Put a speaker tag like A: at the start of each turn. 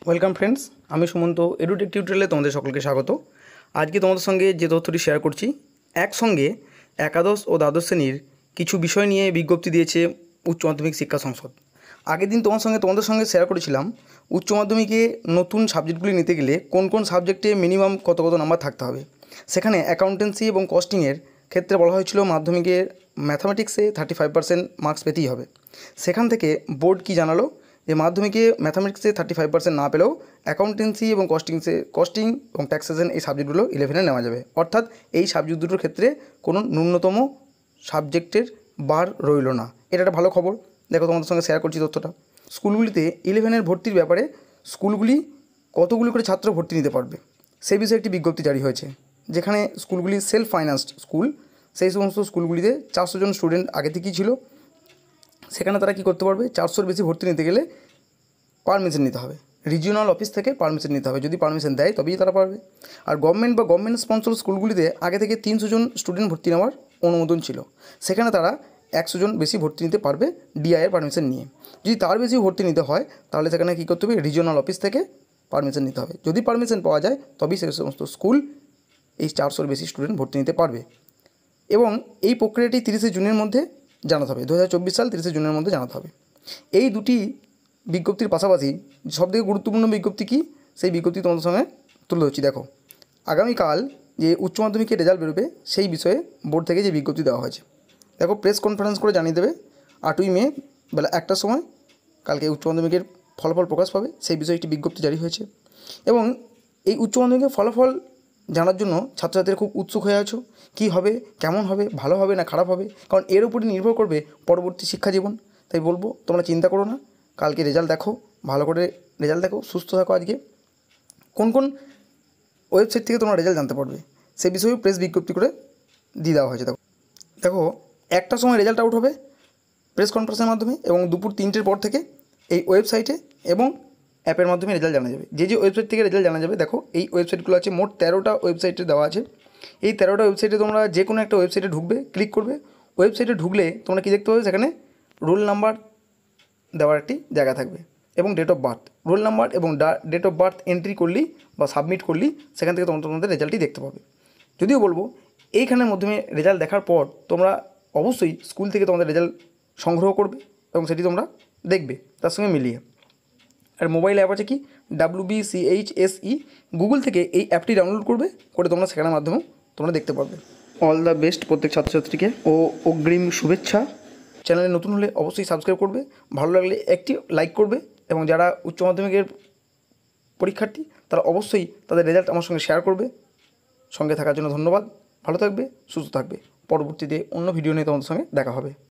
A: Welcome friends, আমি Sumanta edtech টিউটোরিয়ালে তোমাদের সকলকে স্বাগত। আজকে তোমাদের সঙ্গে যে তথ্যটি শেয়ার করছি, একসঙ্গে একাদশ ও দ্বাদশ শ্রেণীর কিছু বিষয় নিয়ে বিজ্ঞপ্তি দিয়েছে উচ্চ মাধ্যমিক শিক্ষা সংসদ। আগের দিন তোমাদের সঙ্গে শেয়ার করেছিলাম উচ্চ মাধ্যমিকে নতুন সাবজেক্টগুলি নিতে গেলে কোন কোন সাবজেক্টে মিনিমাম কত নাম্বার থাকতে হবে। সেখানে অ্যাকাউন্টেন্সি এবং কস্টিংয়ের ক্ষেত্রে বলা হয়েছিল মাধ্যমিকের ম্যাথামেটিক্সে 35% মার্কস পেতেই হবে। সেখান থেকে বোর্ড কি জানালো যে মাধ্যমিকে ম্যাথামেটিক্সে 35% না পেলেও অ্যাকাউন্টেন্সি এবং কস্টিং এবং ট্যাক্সেশন এই সাবজেক্টগুলো 11-এ নেওয়া যাবে। অর্থাৎ এই সাবজেক্ট দুটোর ক্ষেত্রে কোনো ন্যূনতম সাবজেক্টের বার রইল না। এটা একটা ভালো খবর। দেখো, তোমাদের সঙ্গে শেয়ার করছি তথ্যটা। স্কুলগুলিতে 11-এর ভর্তির ব্যাপারে স্কুলগুলি কতগুলি করে ছাত্র ভর্তি নিতে পারবে সেই বিষয়ে একটি বিজ্ঞপ্তি জারি হয়েছে। যেখানে স্কুলগুলি সেলফ ফাইন্যান্সড স্কুল, সেই সমস্ত স্কুলগুলিতে 400 জন স্টুডেন্ট আগে থেকেই ছিল। সেখানে তারা কী করতে পারবে, 400-র বেশি ভর্তি নিতে গেলে পারমিশন নিতে হবে, রিজিওনাল অফিস থেকে পারমিশন নিতে হবে। যদি পারমিশন দেয় তবেই তারা পারবে। আর গভর্নমেন্ট স্পন্সর স্কুলগুলিতে আগে থেকে 300 জন স্টুডেন্ট ভর্তি নেওয়ার অনুমোদন ছিল। সেখানে তারা 100 জন বেশি ভর্তি নিতে পারবে ডিআইয়ের পারমিশন নিয়ে। যদি তার বেশি ভর্তি নিতে হয় তাহলে সেখানে কী করতে হবে, রিজিওনাল অফিস থেকে পারমিশন নিতে হবে। যদি পারমিশন পাওয়া যায় তবেই সেই সমস্ত স্কুল এই 400-র বেশি স্টুডেন্ট ভর্তি নিতে পারবে। এবং এই প্রক্রিয়াটি 30শে জুনের মধ্যে জানাতে হবে, 2024 সাল 30শে জুনের মধ্যে জানাতে হবে। এই দুটি বিজ্ঞপ্তির পাশাপাশি সবথেকে গুরুত্বপূর্ণ বিজ্ঞপ্তি কী, সেই বিজ্ঞপ্তি তোমাদের সঙ্গে তুলে ধরছি। দেখো, আগামীকাল যে উচ্চ মাধ্যমিকের রেজাল্ট বেরোবে সেই বিষয়ে বোর্ড থেকে যে বিজ্ঞপ্তি দেওয়া হয়েছে, দেখো প্রেস কনফারেন্স করে জানিয়ে দেবে 8ই মে বেলা 1টার সময় কালকে উচ্চ মাধ্যমিকের ফলাফল প্রকাশ পাবে। সেই বিষয়ে একটি বিজ্ঞপ্তি জারি হয়েছে। এবং এই উচ্চ মাধ্যমিকের ফলাফল জানার জন্য ছাত্রছাত্রীরা খুব উৎসুক হয়ে আছো। কী হবে, কেমন হবে, ভালো হবে না খারাপ হবে, কারণ এর উপরই নির্ভর করবে পরবর্তী শিক্ষা জীবন। তাই বলবো, তোমরা চিন্তা করো না, কালকে রেজাল্ট দেখো, ভালো করে রেজাল্ট দেখো, সুস্থ থাকো। আজকে কোন কোন ওয়েবসাইট থেকে তোমরা রেজাল্ট জানতে পারবে সেই বিষয়েও প্রেস বিজ্ঞপ্তি করে দিয়ে দেওয়া হয়েছে। দেখো 1টার সময় রেজাল্ট আউট হবে প্রেস কনফারেন্সের মাধ্যমে, এবং দুপুর 3টের পর থেকে এই ওয়েবসাইটে এবং অ্যাপের মাধ্যমে রেজাল্ট জানা যাবে। যে ওয়েবসাইট থেকে রেজাল্ট জানা যাবে, দেখো এই ওয়েবসাইটগুলো আছে, মোট 13টা ওয়েবসাইটে দেওয়া আছে। এই 13টা ওয়েবসাইটে তোমরা যে কোনো একটা ওয়েবসাইটে ঢুকবে, ক্লিক করবে। ওয়েবসাইটে ঢুকলে তোমরা কী দেখতে পাবে, সেখানে রোল নাম্বার দেওয়ার একটি জায়গা থাকবে এবং date of birth. Roll number এবং ডেট অফ বার্থ এন্ট্রি করলেই বা সাবমিট করলেই সেখান থেকে তোমাদের রেজাল্টই দেখতে পাবে। যদিও বলবো, এইখানের মাধ্যমে রেজাল্ট দেখার পর তোমরা অবশ্যই স্কুল থেকে তোমাদের রেজাল্ট সংগ্রহ করবে এবং সেটি তোমরা দেখবে তার সঙ্গে মিলিয়ে। আর মোবাইল অ্যাপ আছে কি, WBCHSE, গুগল থেকে এই অ্যাপটি ডাউনলোড করে তোমরা সেখানের মাধ্যমেও তোমরা দেখতে পারবে। অল দ্য বেস্ট প্রত্যেক ছাত্রছাত্রীকে ও অগ্রিম শুভেচ্ছা। চ্যানেলে নতুন হলে অবশ্যই সাবস্ক্রাইব করবে, ভালো লাগলে একটি লাইক করবে, এবং যারা উচ্চ মাধ্যমিকের পরীক্ষার্থী তারা অবশ্যই তাদের রেজাল্ট আমার সঙ্গে শেয়ার করবে। সঙ্গে থাকার জন্য ধন্যবাদ। ভালো থাকবে, সুস্থ থাকবে। পরবর্তীতে অন্য ভিডিও নিয়ে তোমাদের সঙ্গে দেখা হবে।